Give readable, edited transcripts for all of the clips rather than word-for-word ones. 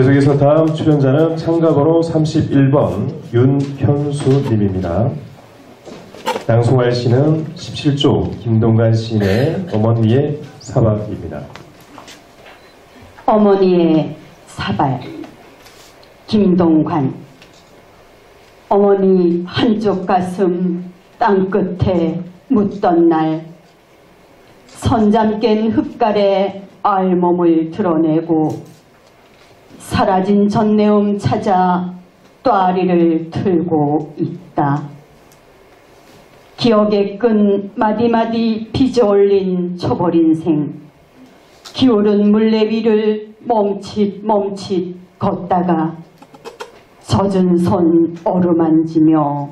계속해서 다음 출연자는 참가번호 31번 윤현수님입니다. 낭송할 시는 17조 김동관 시인의 어머니의 사발입니다. 어머니의 사발 김동관. 어머니 한쪽 가슴 땅끝에 묻던 날 선잠 깬 흙갈에 알몸을 드러내고 사라진 전내음 찾아 또아리를 틀고 있다. 기억의 끈 마디마디 빚어올린 초벌 인생. 기울은 물레 위를 멈칫멈칫 걷다가 젖은 손 어루만지며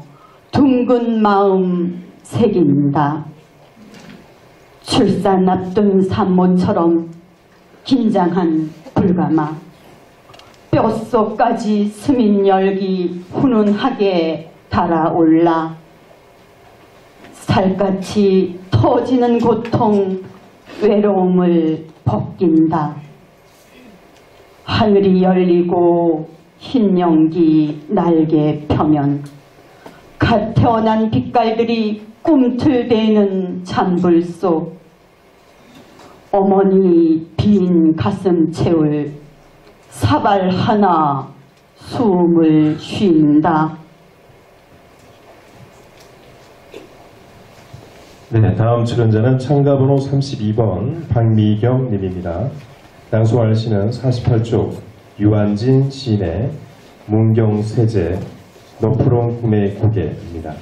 둥근 마음 새긴다. 출산 앞둔 산모처럼 긴장한 불가마. 뼛속까지 스민 열기 훈훈하게 달아올라 살갗이 터지는 고통 외로움을 벗긴다. 하늘이 열리고 흰 연기 날개 펴면 갓 태어난 빛깔들이 꿈틀대는 잔불 속 어머니 빈 가슴 채울 사발 하나 숨을 쉰다. 네, 다음 출연자는 참가번호 32번 박미경님입니다. 낭송할 시는 48조 유한진 시인의 문경세제 너푸른 꿈의 고개입니다.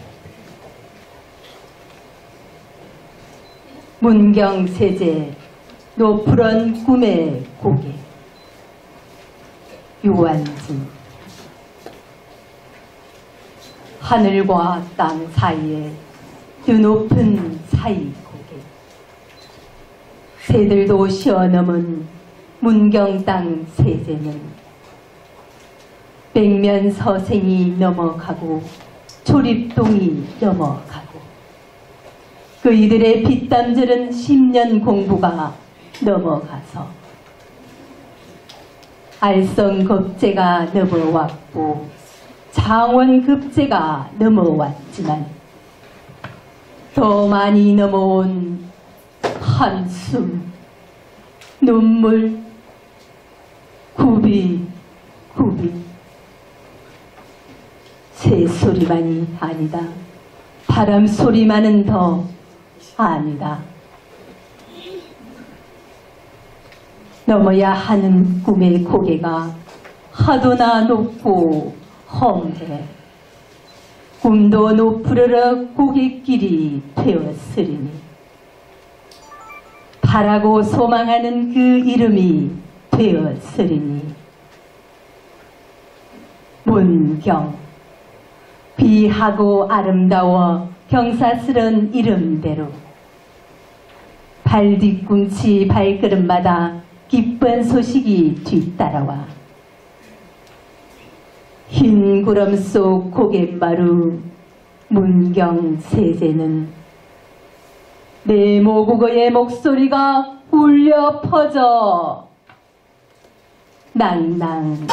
문경세제 노푸른 꿈의 고개. 유한진. 하늘과 땅 사이에 드높은 사이 고개. 새들도 쉬어넘은 문경 땅 세제는 백면 서생이 넘어가고 조립동이 넘어가고 그이들의 빗땀들은 10년 공부가 넘어가서 알성급제가 넘어왔고 장원급제가 넘어왔지만 더 많이 넘어온 한숨, 눈물, 구비 새소리만이 아니다. 바람소리만은 더 아니다. 넘어야 하는 꿈의 고개가 하도나 높고 험해 꿈도 높으르륵 고갯길이 되었으리니 바라고 소망하는 그 이름이 되었으리니 문경. 귀하고 아름다워 경사스런 이름대로 발 뒤꿈치 발걸음마다 기쁜 소식이 뒤따라와 흰 구름 속 고갯마루 문경 세제는 내 모국어의 목소리가 울려 퍼져 낭낭낭.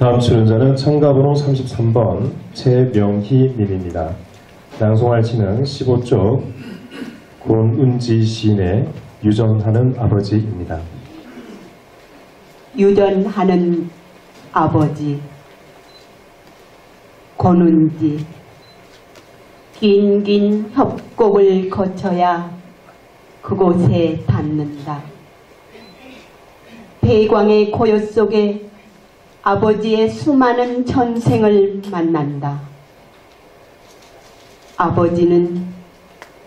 다음 출연자는 참가번호 33번 최명희님입니다. 낭송할 시는 15조 권운지 시인의 유전하는 아버지입니다. 유전하는 아버지 권운지. 긴긴 협곡을 거쳐야 그곳에 닿는다. 배광의 고요 속에 아버지의 수많은 전생을 만난다. 아버지는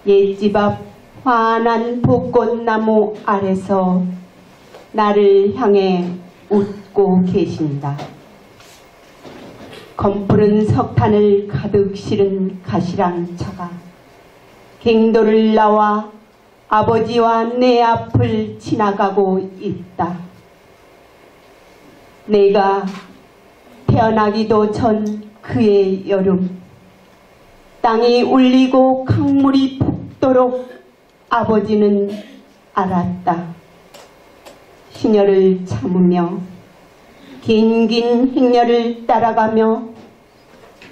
옛집 앞 환한 벚꽃나무 아래서 나를 향해 웃고 계신다. 검푸른 석탄을 가득 실은 가시랑차가 갱도를 나와 아버지와 내 앞을 지나가고 있다. 내가 태어나기도 전 그의 여름, 땅이 울리고 강물이 푹 죽도록 아버지는 알았다. 시녀를 참으며 긴긴 행렬을 따라가며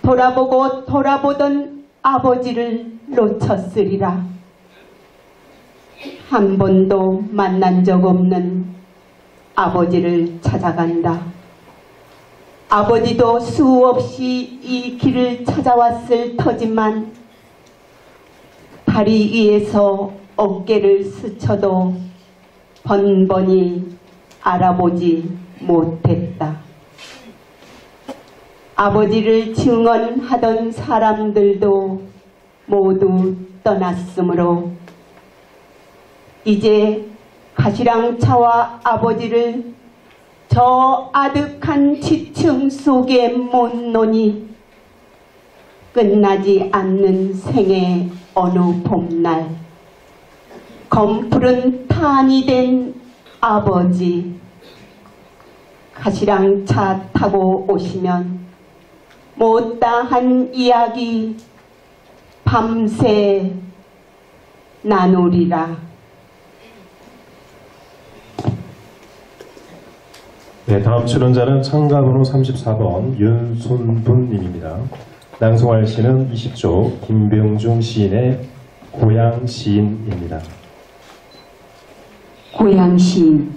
돌아보고 돌아보던 아버지를 놓쳤으리라. 한 번도 만난 적 없는 아버지를 찾아간다. 아버지도 수없이 이 길을 찾아왔을 터지만 다리 위에서 어깨를 스쳐도 번번이 알아보지 못했다. 아버지를 증언하던 사람들도 모두 떠났으므로 이제 가시랑차와 아버지를 저 아득한 지층 속에 못 놓니 끝나지 않는 생의 어느 봄날 검푸른 탄이 된 아버지 가시랑차 타고 오시면 못다한 이야기 밤새 나누리라. 네, 다음 출연자는 참가번호 34번 윤순분님입니다. 낭송할 시는 20쪽 김병중 시인의 고향 시인입니다. 고향 시인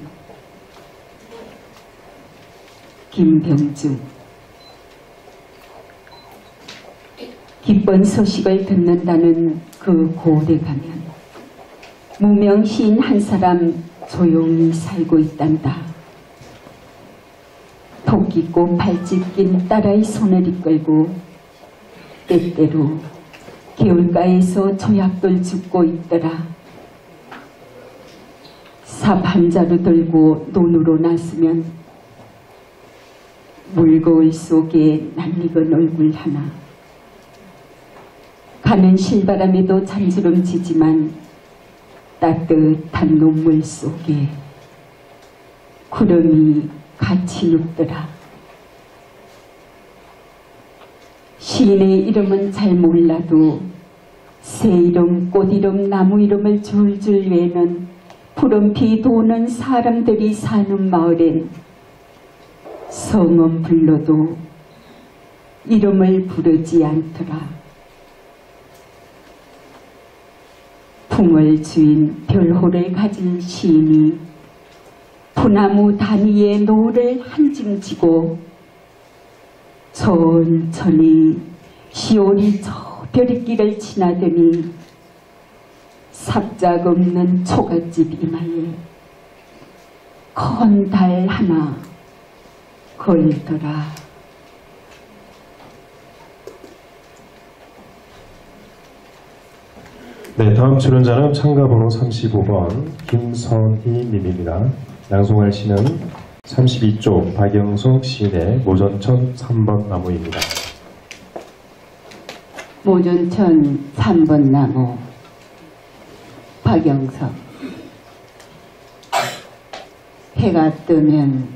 김병중. 기쁜 소식을 듣는다는 그 고대 가면 무명 시인 한 사람 조용히 살고 있단다. 토끼꽃 발짓 낀 딸아이 손을 이끌고 때때로 개울가에서 조약돌 줍고 있더라. 삽 한 자루 들고 논으로 나서면 물거울 속에 낯익은 얼굴 하나. 가는 실바람에도 잠주름지지만 따뜻한 눈물 속에 구름이 같이 눕더라. 시인의 이름은 잘 몰라도 새 이름, 꽃 이름, 나무 이름을 줄줄 외는 푸른 비 도는 사람들이 사는 마을엔 성은 불러도 이름을 부르지 않더라. 풍을 주인 별호를 가진 시인이 부나무 단위에 노를 한 징 지고 천천히 시온이 저 별이길을 지나더니 삽작 없는 초가집 이마에 큰 달 하나 걸더라. 네, 다음 출연자는 참가번호 35번 김선희님입니다. 낭송할 시는 32쪽 박영석 시인의 모전천 3번 나무입니다. 모전천 3번 나무 박영석. 해가 뜨면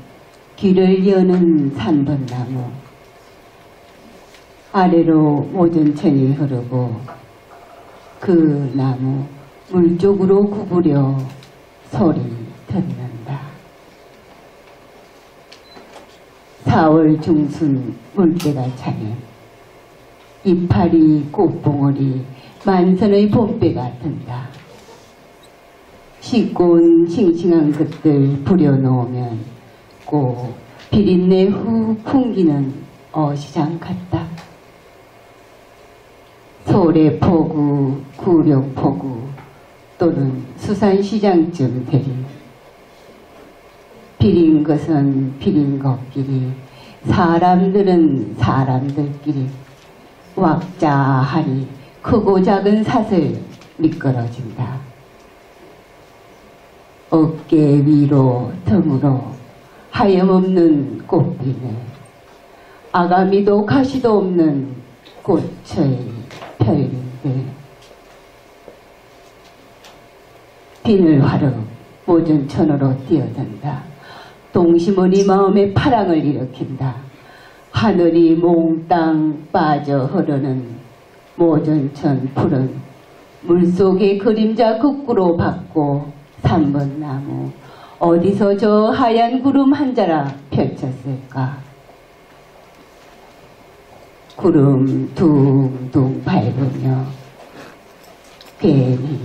길을 여는 3번 나무. 아래로 모전천이 흐르고 그 나무 물쪽으로 구부려 소리 듣는다. 4월 중순 물때가 차면 이파리 꽃봉오리 만선의 봄배가 든다. 씻고 싱싱한 것들 부려놓으면 꼭 비린내 후 풍기는 어시장 같다. 소래포구, 구룡포구 또는 수산시장쯤 되리. 비린 것은 비린 것끼리, 사람들은 사람들끼리 왁자하니 크고 작은 사슬 미끄러진다. 어깨 위로 등으로 하염없는 꽃비네. 아가미도 가시도 없는 꽃의 별인데 비늘 화르 모전천으로 뛰어든다. 동심원이 마음에 파랑을 일으킨다. 하늘이 몽땅 빠져 흐르는 모전천 푸른 물속의 그림자 거꾸로 받고 3번 나무 어디서 저 하얀 구름 한 자락 펼쳤을까? 구름 둥둥 밟으며 괜히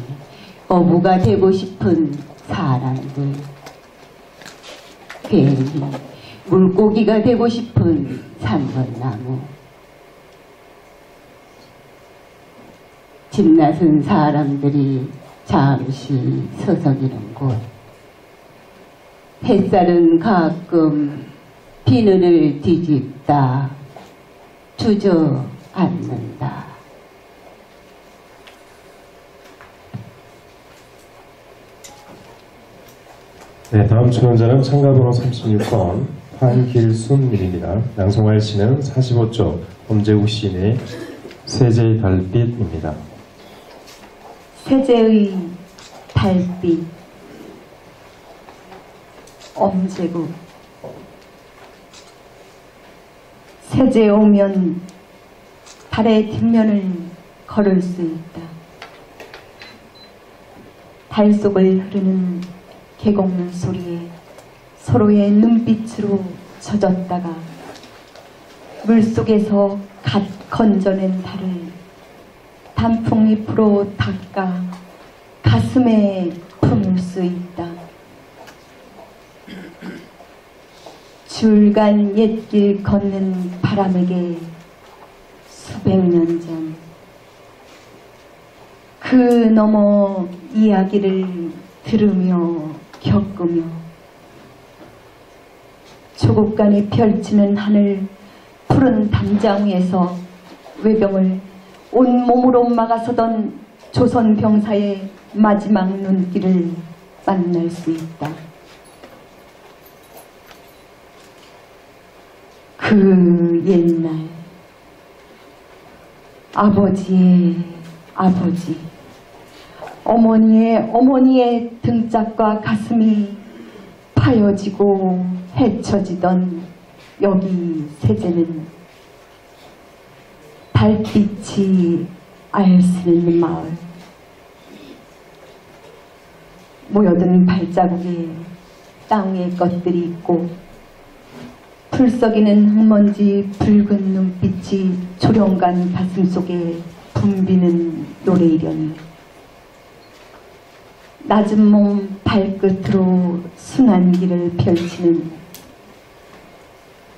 어부가 되고 싶은 사람들, 괜히 물고기가 되고 싶은 3번 나무, 집나선 사람들이 잠시 서성이는 곳, 햇살은 가끔 비늘을 뒤집다 주저앉는다. 네, 다음 출연자는 참가번호 36번潘길순님입니다. 낭송할 시는 45쪽 엄재욱 시인의 세제의 달빛입니다. 세제의 달빛. 엄제국. 세제 오면 달의 뒷면을 걸을 수 있다. 달 속을 흐르는 계곡물 소리에 서로의 눈빛으로 젖었다가 물속에서 갓 건져낸 달을 단풍잎으로 닦아 가슴에 품을 수 있다. 줄간 옛길 걷는 바람에게 수백 년 전 그 너머 이야기를 들으며 겪으며 조국간이 펼치는 하늘 푸른 담장 위에서 외병을 온몸으로 막아서던 조선 병사의 마지막 눈길을 만날 수 있다. 그 옛날 아버지의 아버지, 어머니의 등짝과 가슴이 파여지고 헤쳐지던 여기 세제는 달빛이 알쓰는 마을. 모여든 발자국에 땅 위에 것들이 있고 풀썩이는 흙먼지 붉은 눈빛이 조령간 가슴속에 붐비는 노래이려니 낮은 몸 발끝으로 순한 길을 펼치는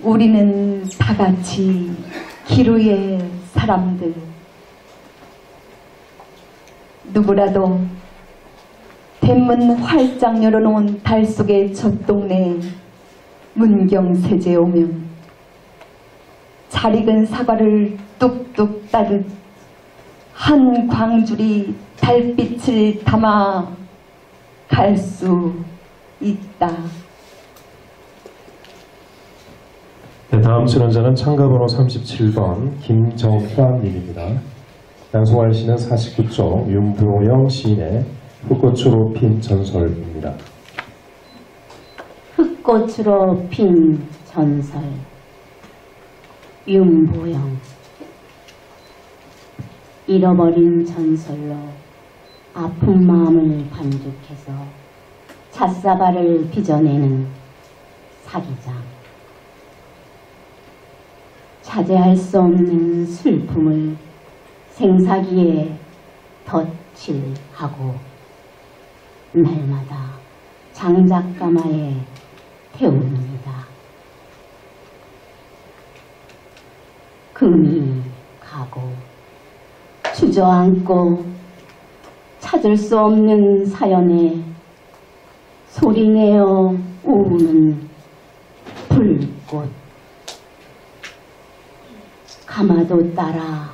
우리는 다같이 길 위의 사람들. 누구라도 대문 활짝 열어놓은 달 속의 첫 동네 문경세제에 오면 잘 익은 사과를 뚝뚝 따듯 한 광줄이 달빛을 담아 갈 수 있다. 네, 다음 출연자는 참가번호 37번 김정환님입니다. 낭송할 시는 49쪽 윤부영 시인의 흙꽃으로 핀 전설입니다. 흙꽃으로 핀 전설. 윤보영. 잃어버린 전설로 아픈 마음을 반죽해서 잣사발을 빚어내는 사기장. 자제할 수 없는 슬픔을 생사기에 덧칠하고 날마다 장작가마에 태웁니다. 금이 가고 주저앉고 찾을 수 없는 사연에 소리내어 우는 불꽃. 가마도 따라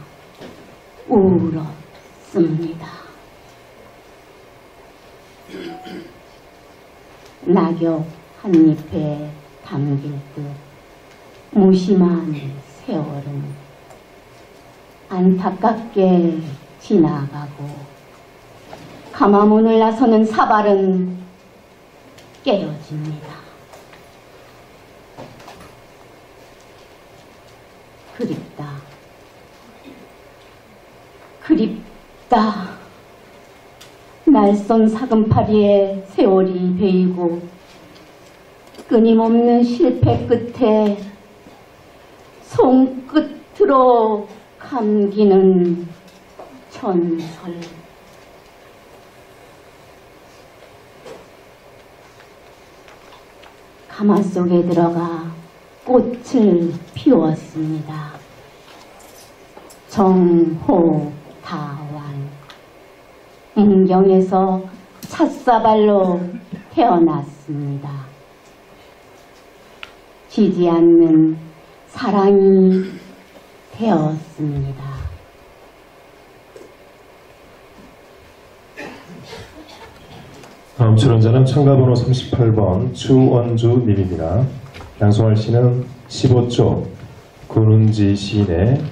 울었습니다. 낙엽 한 잎에 담길 듯 무심한 세월은 안타깝게 지나가고 가마문을 나서는 사발은 깨어집니다. 그립다. 그립다. 날선 사금파리에 세월이 베이고 끊임없는 실패 끝에 손끝으로 감기는 전설. 가마 속에 들어가 꽃을 피웠습니다. 정호다완. 문경에서 찻사발로 태어났습니다. 지지 않는 사랑이 되었습니다. 다음 출연자는 참가번호 38번 추원주님입니다. 양송할 씨는 15조 권은지 시인의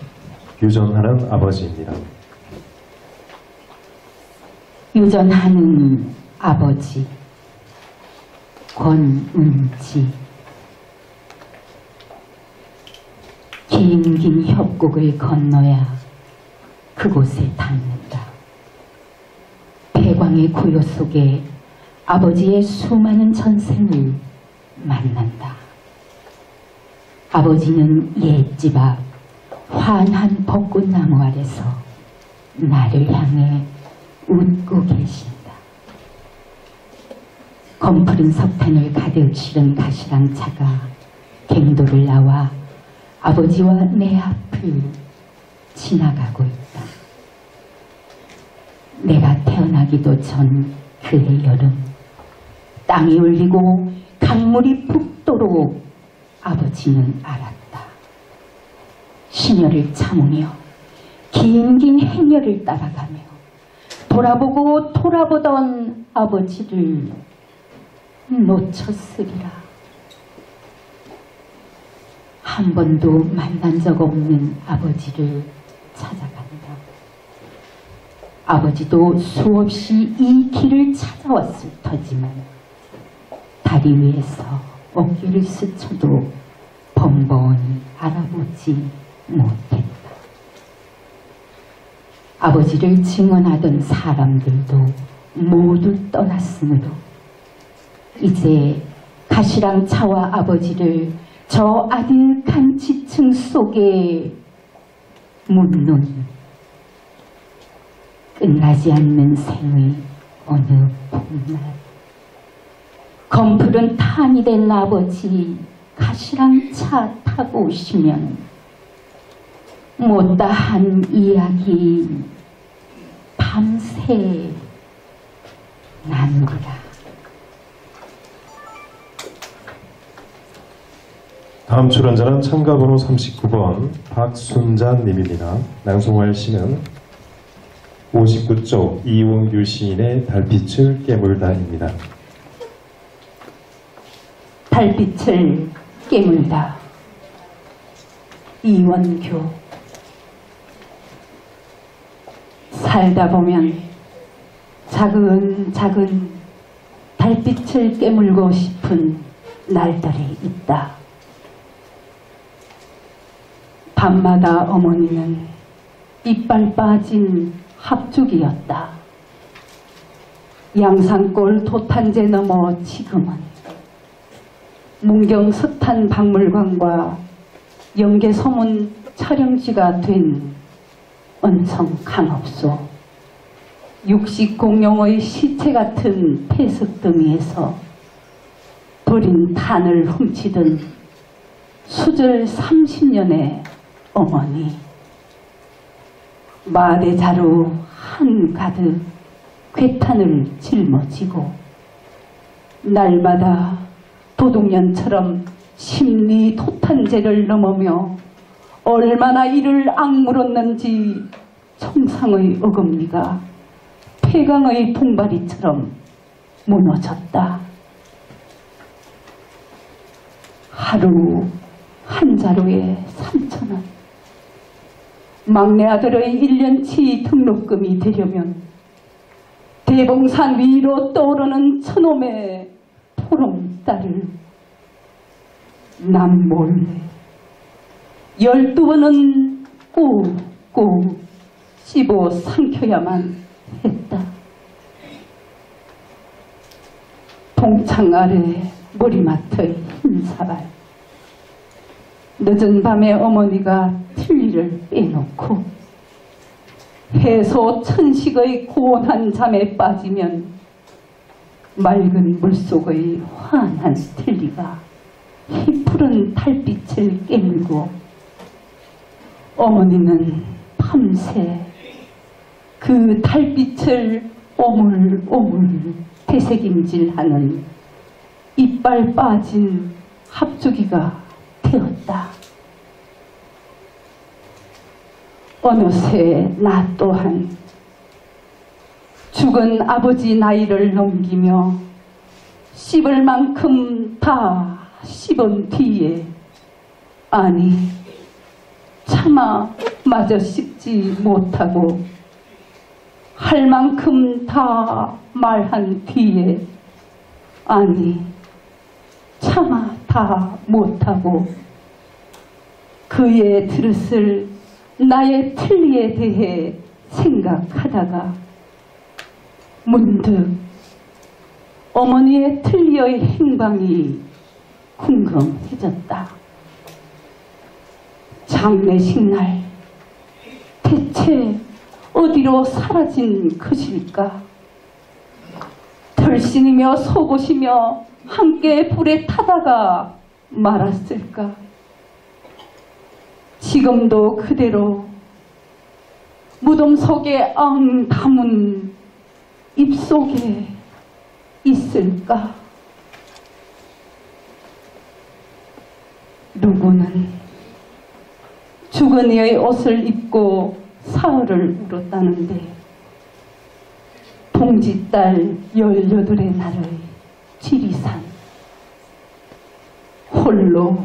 유전하는 아버지입니다. 유전하는 아버지 권은지. 긴 협곡을 건너야 그곳에 닿는다. 배광의 고요 속에 아버지의 수많은 전생을 만난다. 아버지는 옛집 앞 환한 벚꽃나무 아래서 나를 향해 웃고 계신다. 검푸른 석탄을 가득 실은 가시랑차가 갱도를 나와 아버지와 내 앞을 지나가고 있다. 내가 태어나기도 전 그해 여름, 땅이 울리고 강물이 붓도록 아버지는 알았다. 시녀를 참으며 긴 행렬을 따라가며 돌아보고 돌아보던 아버지를 놓쳤으리라. 한 번도 만난 적 없는 아버지를 찾아간다. 아버지도 수없이 이 길을 찾아왔을 터지만 다리 위에서 어깨를 스쳐도 번번이 알아보지 못했다. 아버지를 증언하던 사람들도 모두 떠났으므로 이제 가시랑차와 아버지를 저 아득한 지층 속에 묻는 끝나지 않는 생의 어느 봄날, 검푸른 탄이 된 아버지 가시랑차 타고 오시면 못다한 이야기 밤새 나누리라. 다음 출연자는 참가번호 39번 박순자님입니다. 낭송할 시는 59쪽 이원규 시인의 달빛을 깨물다입니다. 달빛을 깨물다. 이원규. 살다 보면 작은 달빛을 깨물고 싶은 날들이 있다. 밤마다 어머니는 이빨 빠진 합죽이었다. 양산골 도탄제 넘어 지금은 문경 서탄 박물관과 영계소문 촬영지가 된 원청 강업소, 육식공룡의 시체 같은 폐석더미에서 버린 탄을 훔치던 수절 30년의 어머니, 마대자루 한가득 괴탄을 짊어지고 날마다 도둑년처럼 심리 토탄제를 넘으며 얼마나 이를 악물었는지 청상의 어금니가 폐강의 봉바리처럼 무너졌다. 하루 한 자루에 3,000원. 막내 아들의 1년치 등록금이 되려면 대봉산 위로 떠오르는 저놈의 포롱딸을 남 몰래 12번은 꾹꾹 씹어 삼켜야만 했다. 동창 아래 머리맡의 흰 사발. 늦은 밤에 어머니가 틀니를 빼놓고 해소 천식의 고온한 잠에 빠지면 맑은 물속의 환한 틀니가 희푸른 달빛을 깨물고 어머니는 밤새 그 달빛을 오물오물 되새김질하는 이빨 빠진 합주기가 되었다. 어느새 나 또한 죽은 아버지 나이를 넘기며 씹을 만큼 다 씹은 뒤에, 아니 차마 마저 씹지 못하고 할 만큼 다 말한 뒤에, 아니 차마 다 못하고 그의 들었을 나의 틀니에 대해 생각하다가 문득 어머니의 틀니의 행방이 궁금해졌다. 장례식 날 대체 어디로 사라진 것일까? 덜신이며 속옷이며 함께 불에 타다가 말았을까? 지금도 그대로 무덤 속에 앙 담은 입속에 있을까? 누구는 죽은 이의 옷을 입고 사흘을 울었다는데 동짓달 18의 날의 지리산 홀로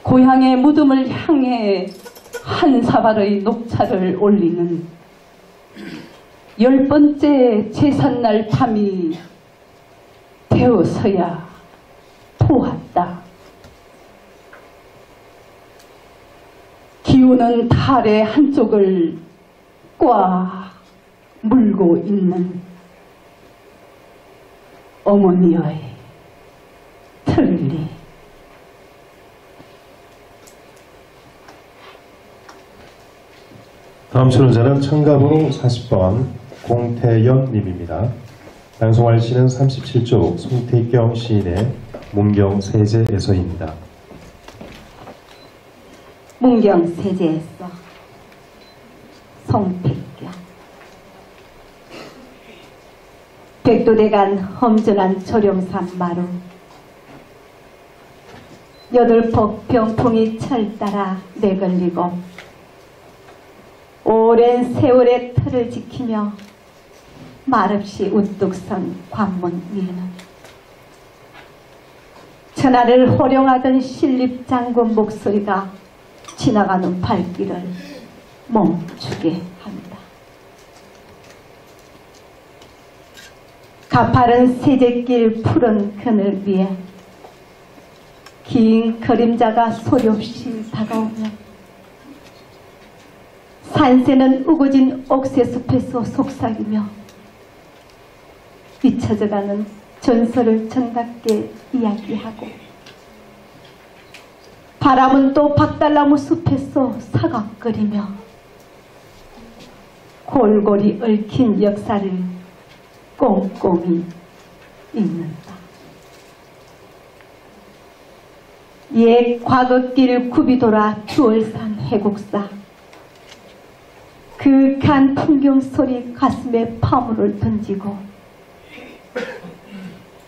고향의 무덤을 향해 한 사발의 녹차를 올리는 10번째 제삿날 밤이 되어서야 보았다. 기우는 달의 한쪽을 꽉 물고 있는 어머니의 틀니. 다음 출연자는 참가번호 40번 공태연 님입니다. 낭송할 시는 37쪽 송태경 시인의 문경세제에서입니다. 문경세제에서 송태경. 백두대간 험준한 조룡산 마루, 여덟폭 병풍이 철 따라 내걸리고 오랜 세월의 틀을 지키며 말없이 우뚝 선 관문 위에는 천하를 호령하던 신립장군 목소리가 지나가는 발길을 멈추게 한다. 가파른 세제길 푸른 그늘 위에 긴 그림자가 소리 없이 다가오며 산새는 우거진 옥새숲에서 속삭이며 잊혀져가는 전설을 정답게 이야기하고, 바람은 또 박달나무 숲에서 사각거리며 골골이 얽힌 역사를 꼼꼼히 읽는다. 옛 과거길 굽이 돌아 주월산 해곡사, 그윽한 풍경 소리 가슴에 파문을 던지고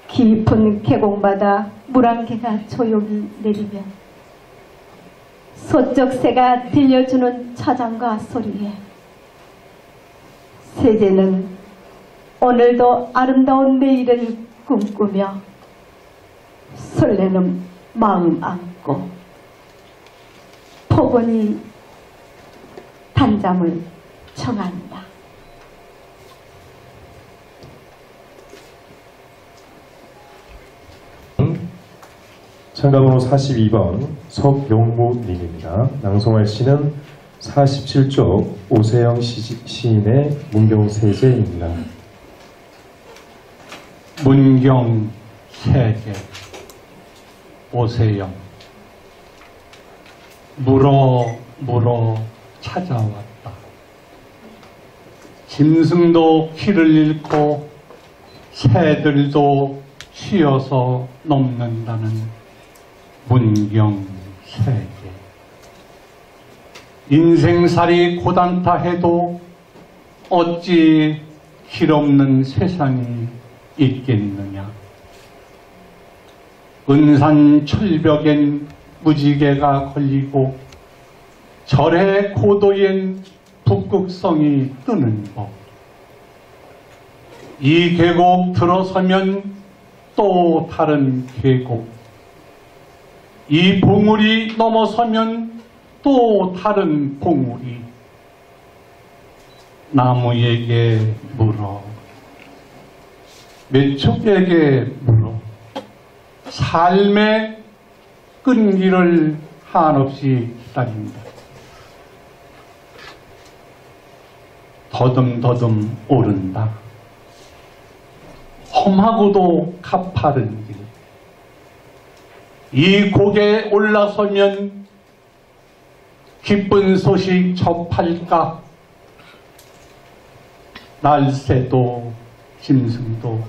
깊은 계곡마다 물안개가 조용히 내리며 소쩍새가 들려주는 차장가 소리에 세제는 오늘도 아름다운 내일을 꿈꾸며 설레는 마음 안고 포근히 단잠을 청한다. 참가번호 42번 석용무님입니다. 낭송할 시는 47쪽 오세영 시인의 문경세제입니다. 문경 세계 오세영 물어 찾아왔다. 짐승도 길을 잃고 새들도 쉬어서 넘는다는 문경 세계. 인생살이 고단타 해도 어찌 길없는 세상이 있겠느냐. 은산 철벽엔 무지개가 걸리고 절의 고도엔 북극성이 뜨는 법. 이 계곡 들어서면 또 다른 계곡. 이 봉우리 넘어서면 또 다른 봉우리. 나무에게 물어, 매축에게 물어, 삶의 끈기를 한없이 기다린다. 더듬더듬 오른다. 험하고도 가파른 길. 이 곡에 올라서면 기쁜 소식 접할까? 날새도 짐승도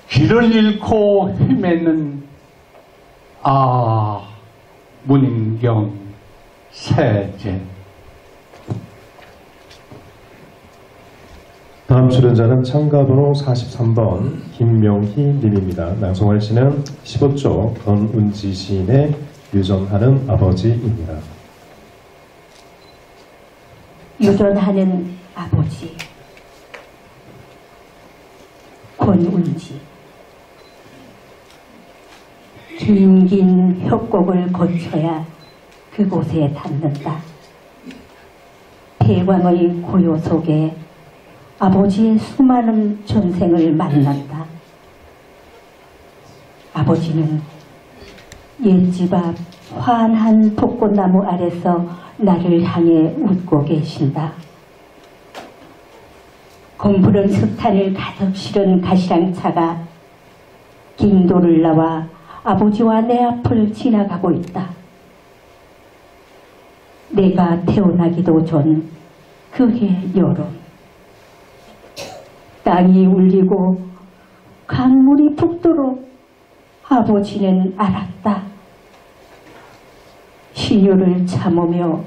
길을 잃고 헤매는 문경 세제. 다음 출연자는 참가번호 43번 김명희 님입니다. 낭송할 시는 15조 권운지 시인의 유전하는 아버지입니다. 유전하는 아버지 권운지. 긴 협곡을 거쳐야 그곳에 닿는다. 대광의 고요 속에 아버지의 수많은 전생을 만난다. 아버지는 옛집 앞 환한 벚꽃나무 아래서 나를 향해 웃고 계신다. 검푸른 석탄을 가득 실은 가시랑차가 긴 도를 나와 아버지와 내 앞을 지나가고 있다. 내가 태어나기도 전 그해 여름. 땅이 울리고 강물이 붓도록 아버지는 알았다. 신효를 참으며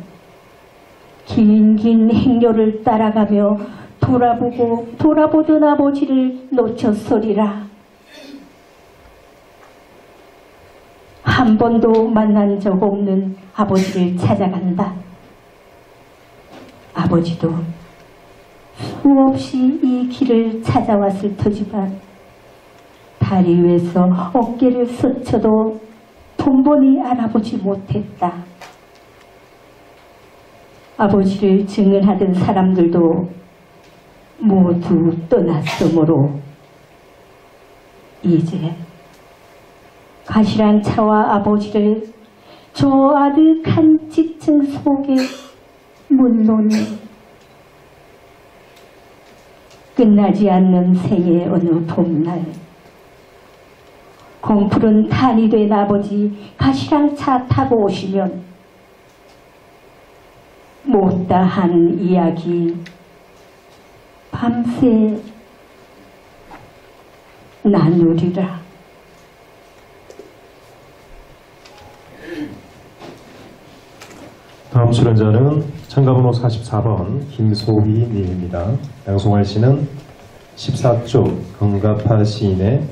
긴 행렬을 따라가며 돌아보던 아버지를 놓쳤으리라. 한 번도 만난 적 없는 아버지를 찾아간다. 아버지도 수없이 이 길을 찾아왔을 터지만 다리 위에서 어깨를 스쳐도 번번이 알아보지 못했다. 아버지를 증언하던 사람들도 모두 떠났으므로 이제 가시랑차와 아버지를 저 아득한 지층 속에 묻노니 끝나지 않는 생의 어느 봄날 공푸른 탄이 된 아버지 가시랑차 타고 오시면 못다 하는 이야기 밤새 나누리라. 다음 출연자는 참가번호 44번 김소희 님입니다. 낭송할 시는 14조 건가파 시인의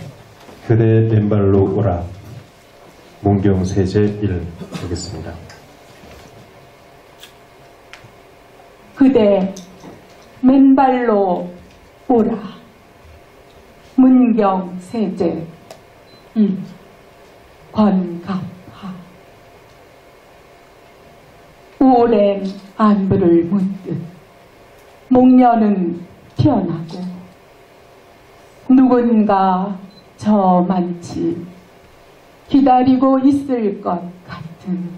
그대 맨발로 오라 문경세제 1 보겠습니다. 그대 맨발로 오라 문경세제 1 권갑하. 오랜 안부를 묻듯 목련은 피어나고 누군가 저만치 기다리고 있을 것 같은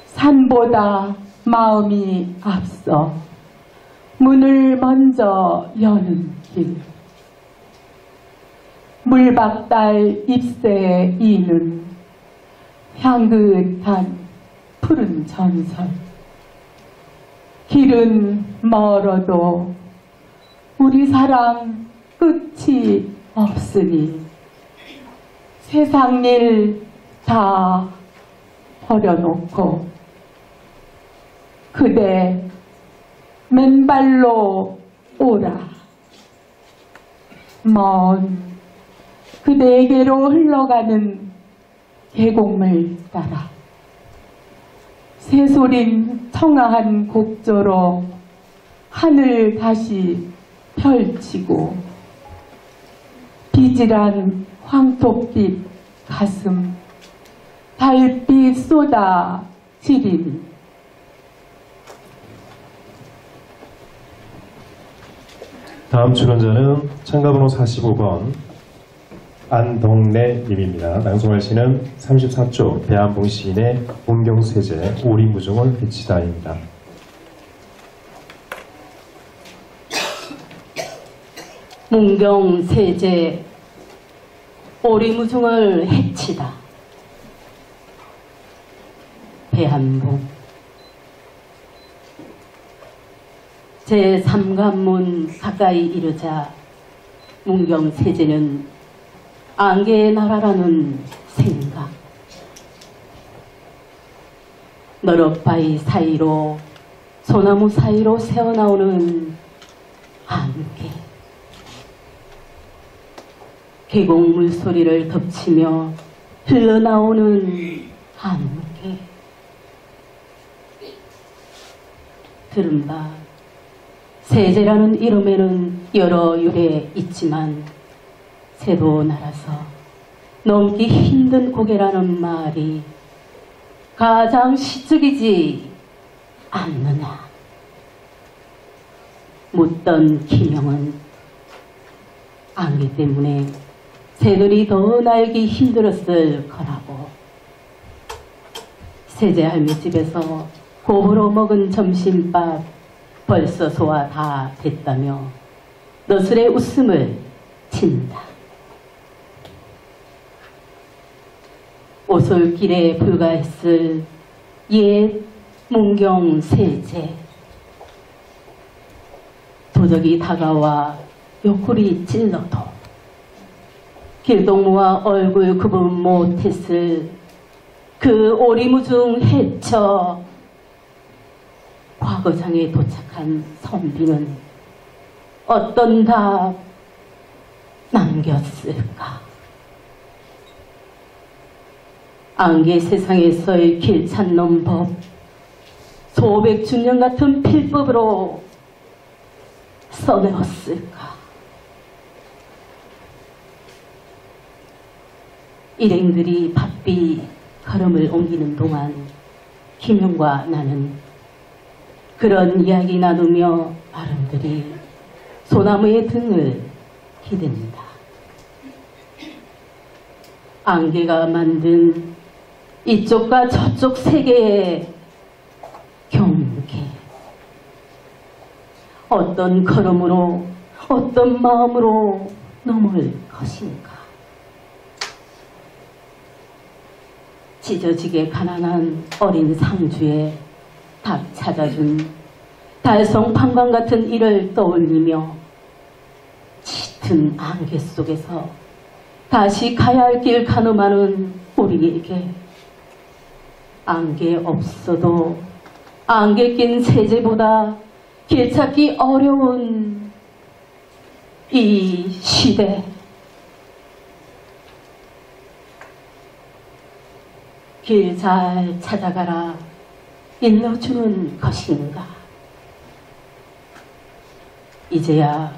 산보다 마음이 앞서 문을 먼저 여는 길. 물박달 잎새에 이는 향긋한 푸른 전설. 길은 멀어도 우리 사랑 끝이 없으니 세상 일 다 버려놓고 그대 맨발로 오라. 먼 그대에게로 흘러가는 계곡물 따라 새소린 청아한 곡조로 하늘 다시 펼치고 비질한 황토빛 가슴 달빛 쏟아 지린 다음 출연자는 참가번호 45번 안덕래 님입니다. 낭송할 시는 34조 배한봉 시인의 문경세제 오리무중을 해치다입니다. 문경세제 오리무중을 해치다. 배한봉. 제3관문 가까이 이르자 문경세제는 안개의 나라라는 생각. 너럭바위 사이로 소나무 사이로 새어나오는 안개. 계곡 물소리를 덮치며 흘러나오는 안개. 들은 바 세제라는 이름에는 여러 유래 있지만 새도 날아서 넘기 힘든 고개라는 말이 가장 시적이지 않느냐. 묻던 기명은 안개 때문에 새들이 더 날기 힘들었을 거라고. 세제 할매 집에서 호불호 먹은 점심밥 벌써 소화 다 됐다며 너스레 웃음을 친다. 오솔길에 불과했을 옛 문경세제. 도적이 다가와 옆구리 찔러도 길동무와 얼굴 구분 못했을 그 오리무중 해쳐 과거장에 도착한 선비는 어떤 답 남겼을까? 안개 세상에서의 길 찾는 법, 소백준년 같은 필법으로 써내었을까? 일행들이 바삐 걸음을 옮기는 동안 김용과 나는 그런 이야기 나누며 아름드리 소나무의 등을 기댄다. 안개가 만든 이쪽과 저쪽 세계의 경계. 어떤 걸음으로 어떤 마음으로 넘을 것인가. 찢어지게 가난한 어린 상주에 닭 찾아준 달성판관 같은 일을 떠올리며 짙은 안개 속에서 다시 가야 할 길 가늠하는 우리에게 안개 없어도 안개 낀 세제보다 길 찾기 어려운 이 시대. 길 잘 찾아가라 일러주는 것인가. 이제야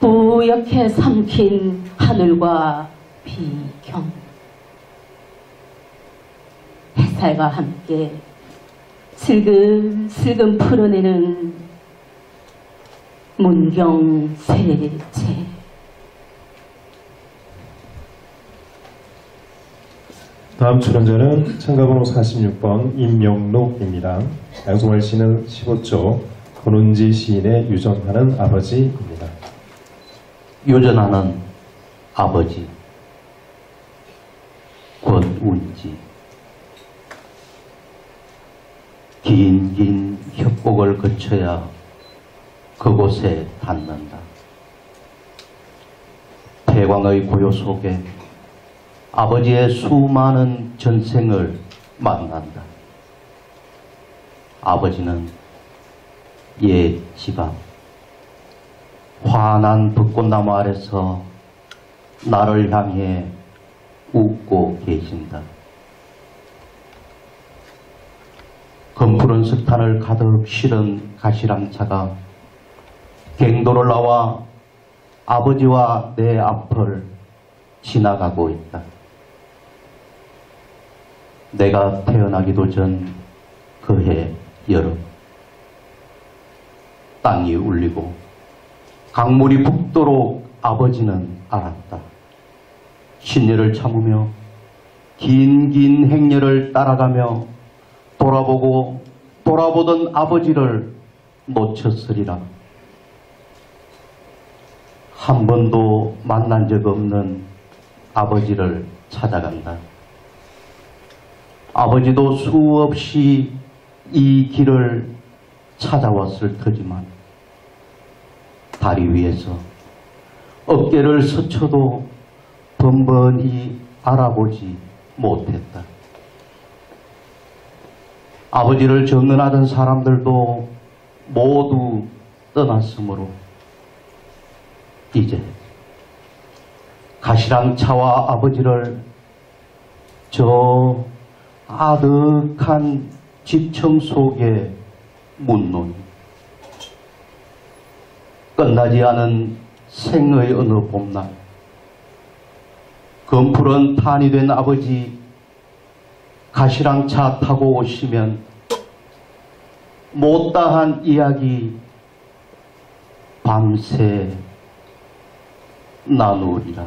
뿌옇게 삼킨 하늘과 비경, 햇살과 함께 슬금슬금 풀어내는 문경세제. 다음 출연자는 참가번호 46번 임영록입니다. 낭송할 시는 15조 권운지 시인의 유전하는 아버지입니다. 유전하는 아버지 권운지. 긴 협곡을 거쳐야 그곳에 닿는다. 태광의 고요 속에 아버지의 수많은 전생을 만난다. 아버지는 옛 집 앞 환한 벚꽃나무 아래서 나를 향해 웃고 계신다. 검푸른 석탄을 가득 실은 가시랑차가 갱도를 나와 아버지와 내 앞을 지나가고 있다. 내가 태어나기도 전 그해 여름, 땅이 울리고 강물이 붓도록 아버지는 알았다. 신녀를 참으며 긴 행렬을 따라가며 돌아보던 아버지를 놓쳤으리라. 한 번도 만난 적 없는 아버지를 찾아간다. 아버지도 수없이 이 길을 찾아왔을 터지만 다리 위에서 어깨를 스쳐도 번번이 알아보지 못했다. 아버지를 정언하던 사람들도 모두 떠났으므로 이제 가시랑차와 아버지를 저 아득한 지청 속에 묻노니 끝나지 않은 생의 어느 봄날 검푸른 탄이 된 아버지 가시랑차 타고 오시면 못다한 이야기 밤새 나누리라.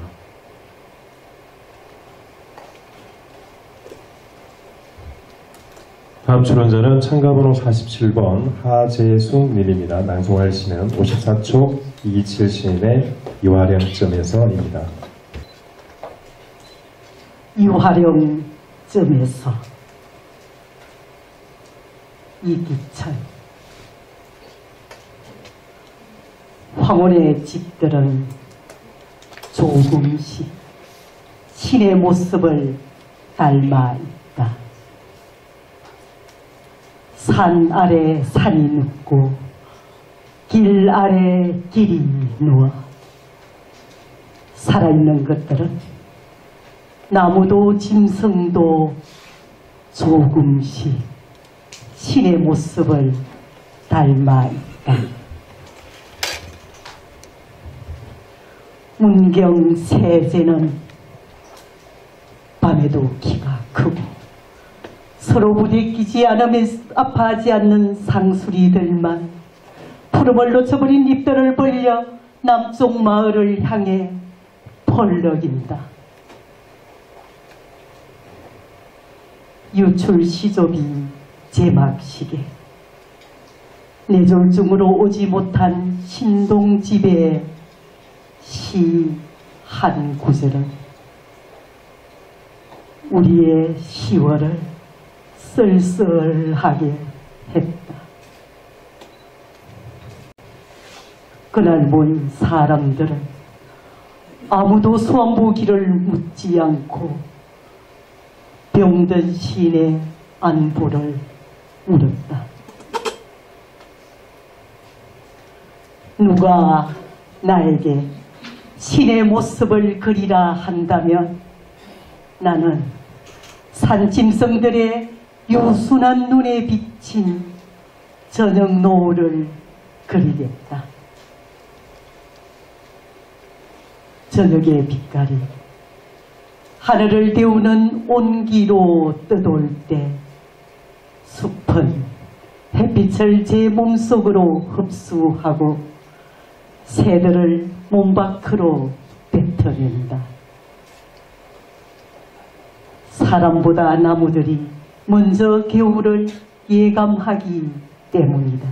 다음 출연자는 참가번호 47번 하재숙 님입니다. 낭송할 시는 54초 이기칠 시인의 이화령점에서입니다. 이화령점에서 이기철. 황혼의 집들은 조금씩 신의 모습을 닮아 있다. 산 아래 산이 눕고 길 아래 길이 누워 살아있는 것들은 나무도 짐승도 조금씩 신의 모습을 닮아 있다. 문경 세제는 밤에도 키가 크고 서로 부대끼지 않으며 아파하지 않는 상수리들만 푸름을 놓쳐버린 잎들을 벌려 남쪽 마을을 향해 펄럭인다. 유출 시조비 제막시계 뇌졸중으로 오지 못한 신동집의 시 한 구절은 우리의 10월을 쓸쓸하게 했다. 그날 모인 사람들은 아무도 수험부 길을 묻지 않고 병든 시인의 안부를 물었다. 누가 나에게 신의 모습을 그리라 한다면 나는 산짐승들의 요순한 눈에 비친 저녁 노을을 그리겠다. 저녁의 빛깔이 하늘을 데우는 온기로 떠돌 때 숲은 햇빛을 제 몸속으로 흡수하고 새들을 몸 밖으로 뱉어낸다. 사람보다 나무들이 먼저 겨울을 예감하기 때문이다.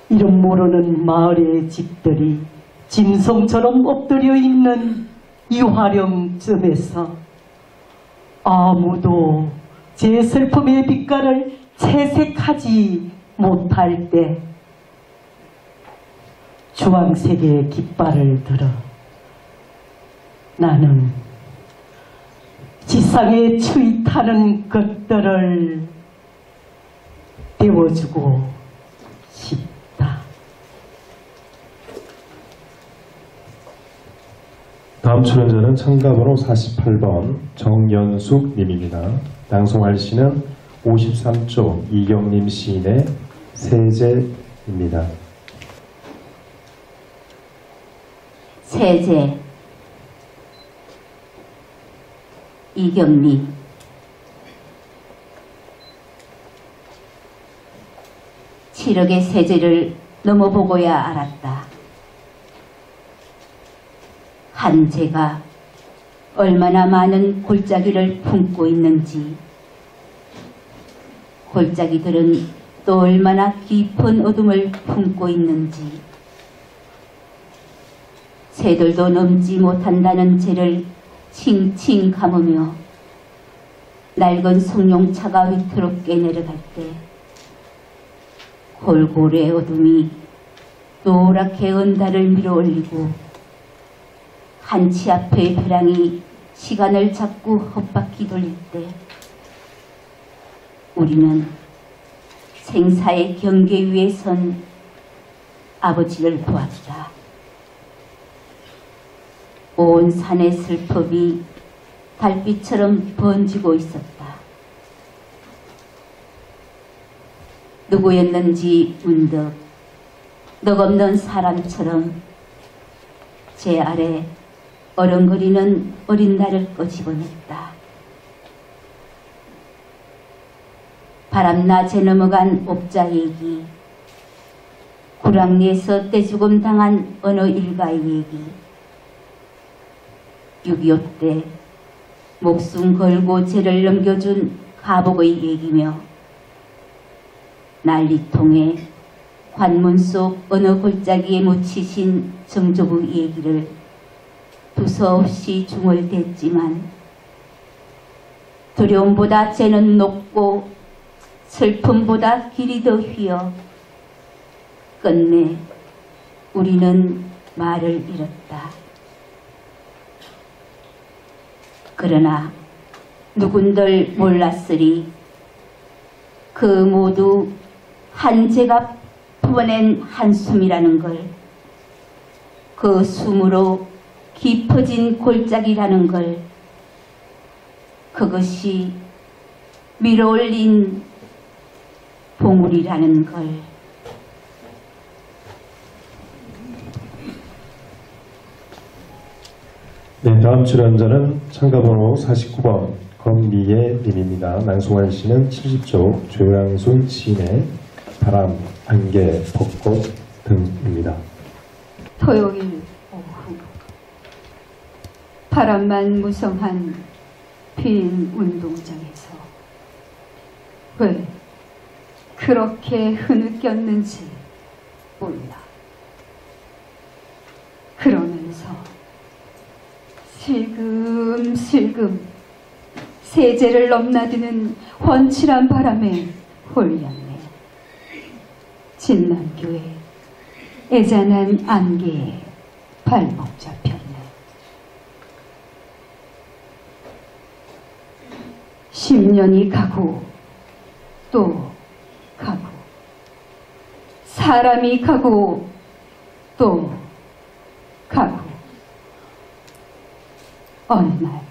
이름 모르는 마을의 집들이 짐승처럼 엎드려 있는 이 화령점에서 아무도 제 슬픔의 빛깔을 채색하지 못할 때 주황색의 깃발을 들어 나는 지상에 추위타는 것들을 떼워주고 싶다. 다음 출연자는 참가번호 48번 정연숙 님입니다. 낭송할 시는 53조 이경림 시인의 세제입니다. 세제 이경림. 칠흑의 세제를 넘어보고야 알았다. 한 제가 얼마나 많은 골짜기를 품고 있는지, 골짜기들은 또 얼마나 깊은 어둠을 품고 있는지, 새들도 넘지 못한다는 죄를 칭칭 감으며 낡은 성룡차가 위태롭게 내려갈 때 골골의 어둠이 노랗게 은달을 밀어올리고 한치 앞의 벼랑이 시간을 자꾸 헛바퀴 돌릴 때 우리는 생사의 경계 위에 선 아버지를 보았다. 온 산의 슬픔이 달빛처럼 번지고 있었다. 누구였는지 문득 넋없는 사람처럼 제 아래 어른거리는 어린 나를 꺼집어냈다. 바람나제 넘어간 옥자 얘기, 구랑리에서 떼죽음 당한 어느 일가의 얘기, 6.25 때 목숨 걸고 죄를 넘겨준 가복의 얘기며 난리통에 관문 속 어느 골짜기에 묻히신 정조부 얘기를 두서없이 중얼댔지만 두려움보다 죄는 높고 슬픔보다 길이 더 휘어 끝내 우리는 말을 잃었다. 그러나 누군들 몰랐으리 그 모두 한 제가 품어낸 한숨이라는 걸, 그 숨으로 깊어진 골짜기라는 걸, 그것이 밀어올린 봉우리라는 걸. 네, 다음 출연자는 참가번호 49번 권미애 님입니다. 낭송할 시는 70조 조양순 시인의 바람, 안개, 벚꽃 등입니다. 토요일 오후 바람만 무성한 빈 운동장에서 왜 그렇게 흐느꼈는지 몰라. 그러면서 슬금슬금 세제를 넘나드는 훤칠한 바람에 홀렸네. 진남교에 애잔한 안개에 발목 잡혔네. 10년이 가고 또 가고 사람이 가고 또 가고 어느 날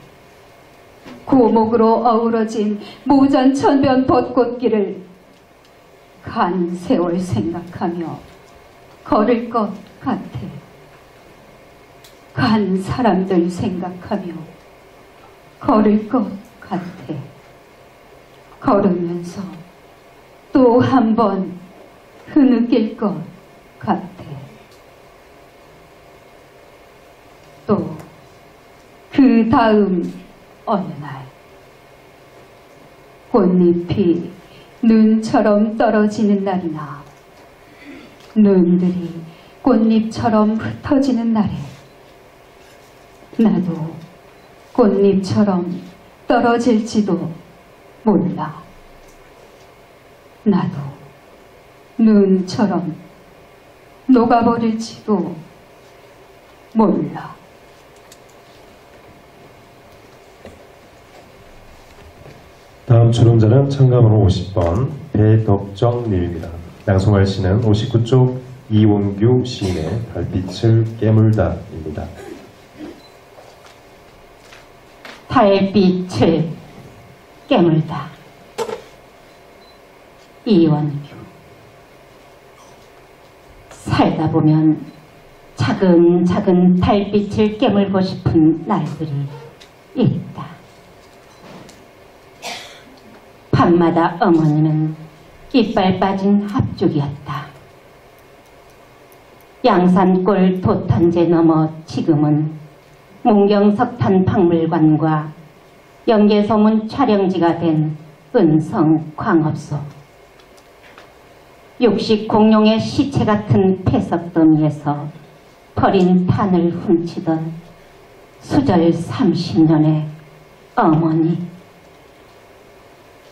고목으로 어우러진 무전천변 벚꽃길을 간 세월 생각하며 걸을 것 같아. 간 사람들 생각하며 걸을 것 같아. 걸으면서 또 한 번 흐느낄 것 같아. 또 그 다음 어느 날 꽃잎이 눈처럼 떨어지는 날이나 눈들이 꽃잎처럼 흩어지는 날에 나도 꽃잎처럼 떨어질지도 몰라. 나도 눈처럼 녹아버릴지도 몰라. 다음 출연자는 참가번호 50번 배덕정님입니다. 낭송할 시는 59쪽 이원규 시인의 달빛을 깨물다입니다. 달빛을 깨물다. 이원규. 살다 보면 차근차근 달빛을 깨물고 싶은 날들이 있다. 밤마다 어머니는 이빨 빠진 합죽이었다. 양산골 도탄제 넘어 지금은 문경석탄 박물관과 영계소문 촬영지가 된 은성 광업소. 육식 공룡의 시체 같은 폐석더미에서 버린 탄을 훔치던 수절 30년의 어머니.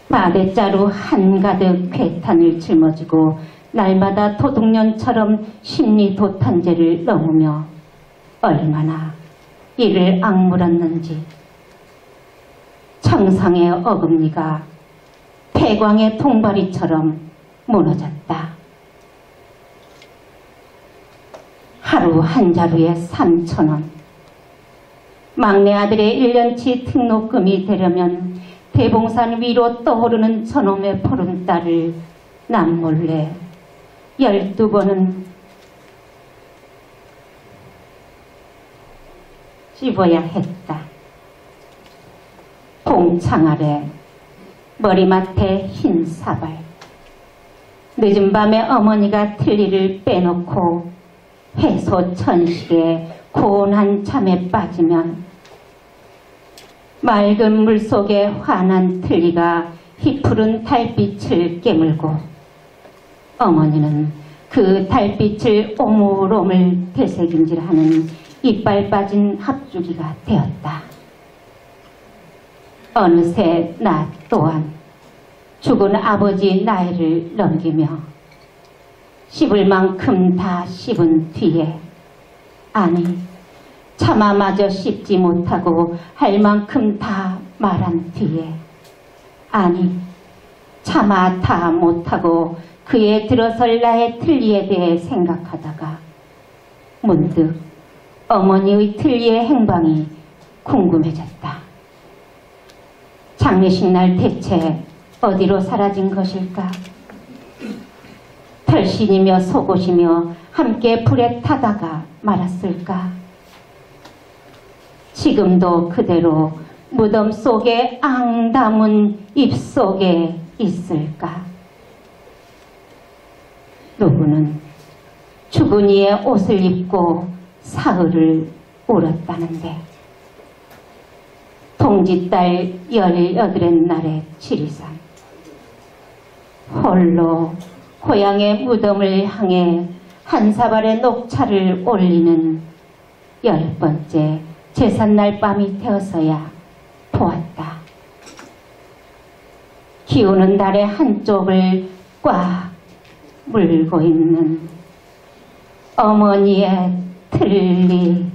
마대자루 한가득 괴탄을 짊어지고 날마다 도둑년처럼 심리도탄제를 넘으며 얼마나 이를 악물었는지. 청상의 어금니가 폐광의 통바리처럼 무너졌다. 하루 한 자루에 3,000원. 막내 아들의 1년치 등록금이 되려면 대봉산 위로 떠오르는 저놈의 보름달을 남몰래 12번은 씹어야 했다. 봉창 아래 머리맡에 흰 사발. 늦은 밤에 어머니가 틀니를 빼놓고 해소천식에 고온한 잠에 빠지면 맑은 물속에 환한 틀니가 희푸른 달빛을 깨물고 어머니는 그 달빛을 오물오물 되새김질하는 이빨 빠진 합주기가 되었다. 어느새 나 또한 죽은 아버지 나이를 넘기며 씹을 만큼 다 씹은 뒤에, 아니 차마마저 씹지 못하고 할 만큼 다 말한 뒤에, 아니 차마 다 못하고 그에 들어설 나의 틀니에 대해 생각하다가 문득 어머니의 틀니의 행방이 궁금해졌다. 장례식 날 대체 어디로 사라진 것일까? 털신이며 속옷이며 함께 불에 타다가 말았을까? 지금도 그대로 무덤 속에 앙담은 입속에 있을까? 누구는 죽은 이의 옷을 입고 사흘을 울었다는데 동짓달 18의 날의 지리산 홀로 고향의 무덤을 향해 한 사발의 녹차를 올리는 10번째 제삿날 밤이 되어서야 보았다. 기우는 달의 한쪽을 꽉 물고 있는 어머니의 틀니.